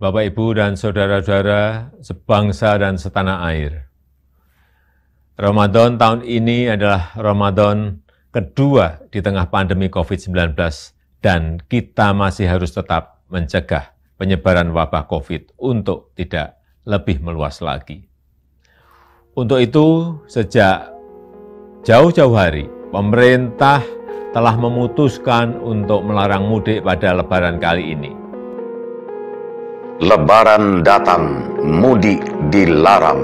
Bapak, Ibu, dan saudara-saudara sebangsa dan setanah air. Ramadan tahun ini adalah Ramadan kedua di tengah pandemi COVID-19 dan kita masih harus tetap mencegah penyebaran wabah COVID untuk tidak lebih meluas lagi. Untuk itu, sejak jauh-jauh hari, pemerintah telah memutuskan untuk melarang mudik pada Lebaran kali ini. Lebaran datang, mudik dilarang.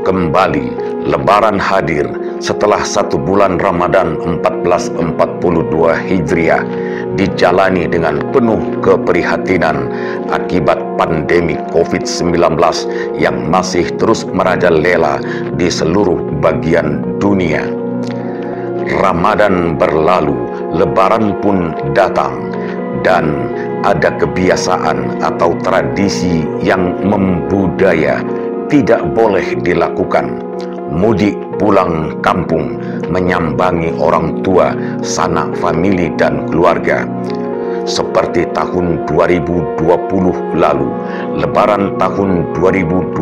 Kembali, Lebaran hadir setelah 1 bulan Ramadan 1442 Hijriah dijalani dengan penuh keprihatinan akibat pandemi COVID-19 yang masih terus merajalela di seluruh bagian dunia. Ramadan berlalu, Lebaran pun datang, dan ada kebiasaan atau tradisi yang membudaya tidak boleh dilakukan. Mudik pulang kampung, menyambangi orang tua, sanak famili dan keluarga. Seperti tahun 2020 lalu, Lebaran tahun 2021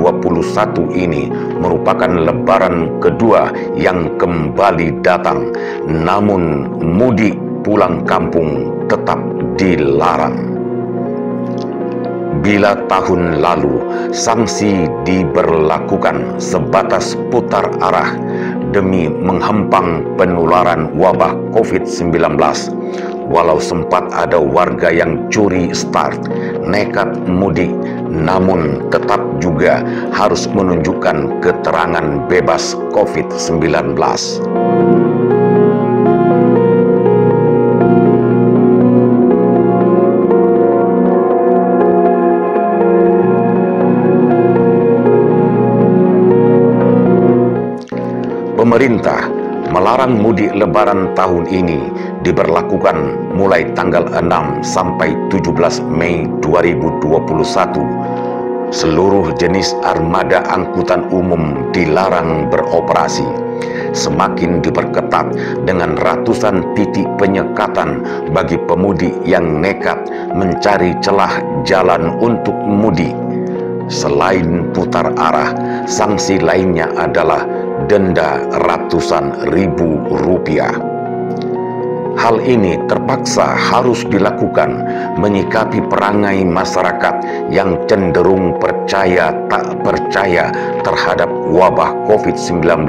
ini merupakan Lebaran kedua yang kembali datang. Namun mudik pulang kampung tetap dilarang. Bila tahun lalu sanksi diberlakukan sebatas putar arah demi menghempang penularan wabah COVID-19, walau sempat ada warga yang curi start, nekat mudik, namun tetap juga harus menunjukkan keterangan bebas COVID-19. Pemerintah melarang mudik Lebaran tahun ini diberlakukan mulai tanggal 6 sampai 17 Mei 2021. Seluruh jenis armada angkutan umum dilarang beroperasi. Semakin diperketat dengan ratusan titik penyekatan bagi pemudik yang nekat mencari celah jalan untuk mudik. Selain putar arah, sanksi lainnya adalah denda ratusan ribu rupiah. Hal ini terpaksa harus dilakukan menyikapi perangai masyarakat yang cenderung percaya tak percaya terhadap wabah COVID-19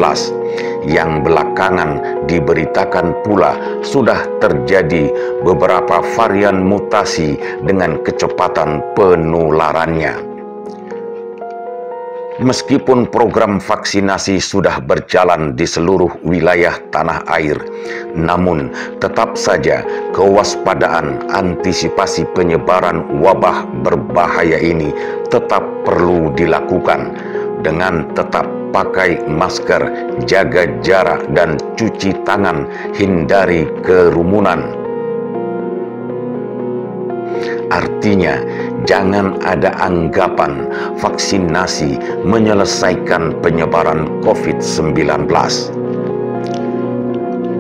yang belakangan diberitakan pula sudah terjadi beberapa varian mutasi dengan kecepatan penularannya. Meskipun program vaksinasi sudah berjalan di seluruh wilayah tanah air, namun tetap saja kewaspadaan antisipasi penyebaran wabah berbahaya ini tetap perlu dilakukan dengan tetap pakai masker, jaga jarak, dan cuci tangan, hindari kerumunan. Artinya, jangan ada anggapan vaksinasi menyelesaikan penyebaran COVID-19.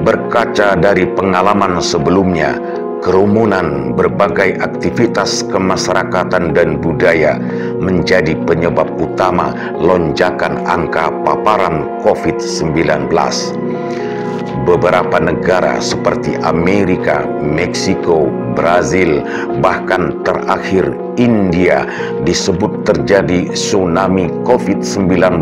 Berkaca dari pengalaman sebelumnya, kerumunan berbagai aktivitas kemasyarakatan dan budaya menjadi penyebab utama lonjakan angka paparan COVID-19. Beberapa negara seperti Amerika, Meksiko, Brazil, bahkan terakhir India disebut terjadi tsunami COVID-19,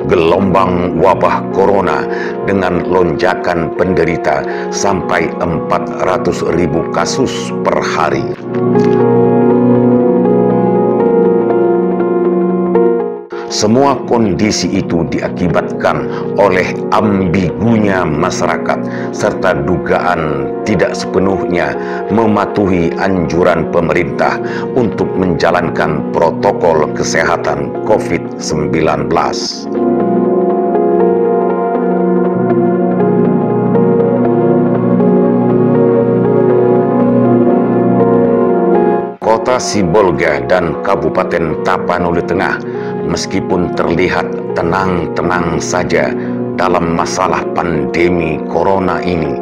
gelombang wabah corona dengan lonjakan penderita sampai 400.000 kasus per hari. Semua kondisi itu diakibatkan oleh ambigunya masyarakat serta dugaan tidak sepenuhnya mematuhi anjuran pemerintah untuk menjalankan protokol kesehatan COVID-19. Kota Sibolga dan Kabupaten Tapanuli Tengah meskipun terlihat tenang-tenang saja, dalam masalah pandemi corona ini,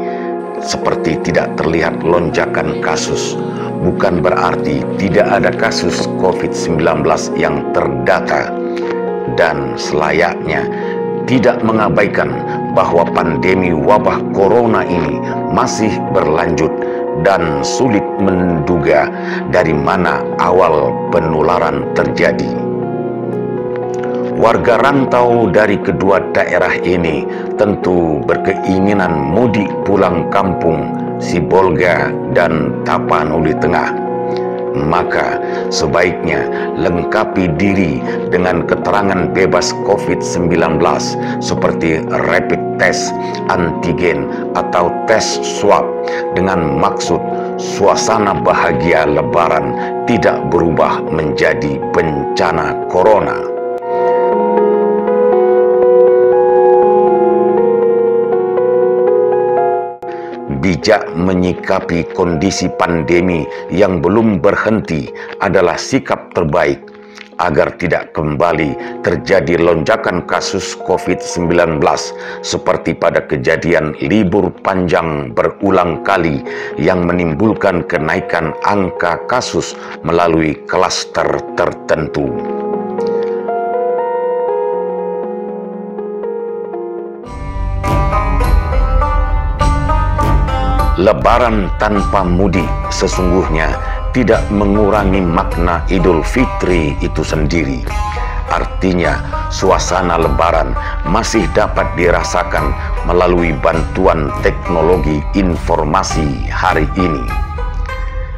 seperti tidak terlihat lonjakan kasus, bukan berarti tidak ada kasus COVID-19 yang terdata, dan selayaknya tidak mengabaikan bahwa pandemi wabah corona ini masih berlanjut dan sulit menduga dari mana awal penularan terjadi. Warga rantau dari kedua daerah ini tentu berkeinginan mudik pulang kampung Sibolga dan Tapanuli Tengah. Maka sebaiknya lengkapi diri dengan keterangan bebas COVID-19 seperti rapid test antigen atau tes swab, dengan maksud suasana bahagia Lebaran tidak berubah menjadi bencana corona. Bijak menyikapi kondisi pandemi yang belum berhenti adalah sikap terbaik agar tidak kembali terjadi lonjakan kasus COVID-19 seperti pada kejadian libur panjang berulang kali yang menimbulkan kenaikan angka kasus melalui klaster tertentu. Lebaran tanpa mudik sesungguhnya tidak mengurangi makna Idul Fitri itu sendiri. Artinya, suasana Lebaran masih dapat dirasakan melalui bantuan teknologi informasi hari ini.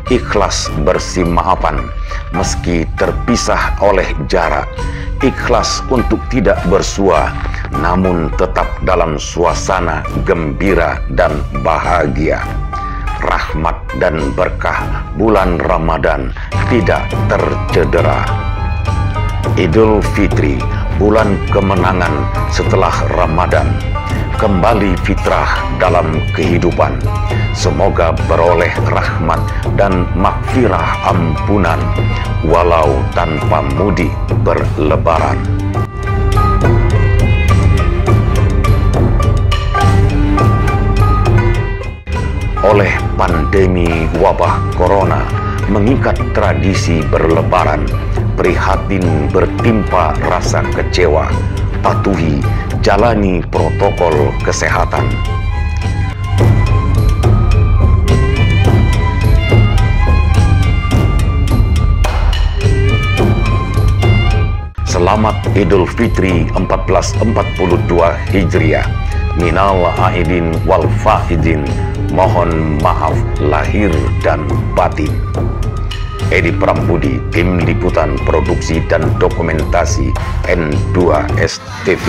Ikhlas bersimaafan meski terpisah oleh jarak, ikhlas untuk tidak bersua, namun tetap dalam suasana gembira dan bahagia. Rahmat dan berkah bulan Ramadan tidak tercedera. Idul Fitri, bulan kemenangan setelah Ramadan, kembali fitrah dalam kehidupan. Semoga beroleh rahmat dan makfirah ampunan walau tanpa mudik berlebaran. Oleh pandemi wabah corona mengikat tradisi berlebaran, prihatin bertimpa rasa kecewa, patuhi jalani protokol kesehatan. Selamat Idul Fitri 1442 Hijriah. Minal aidin wal faidin. Mohon maaf lahir dan batin. Edi Prambudi, Tim Liputan Produksi dan Dokumentasi N2STV.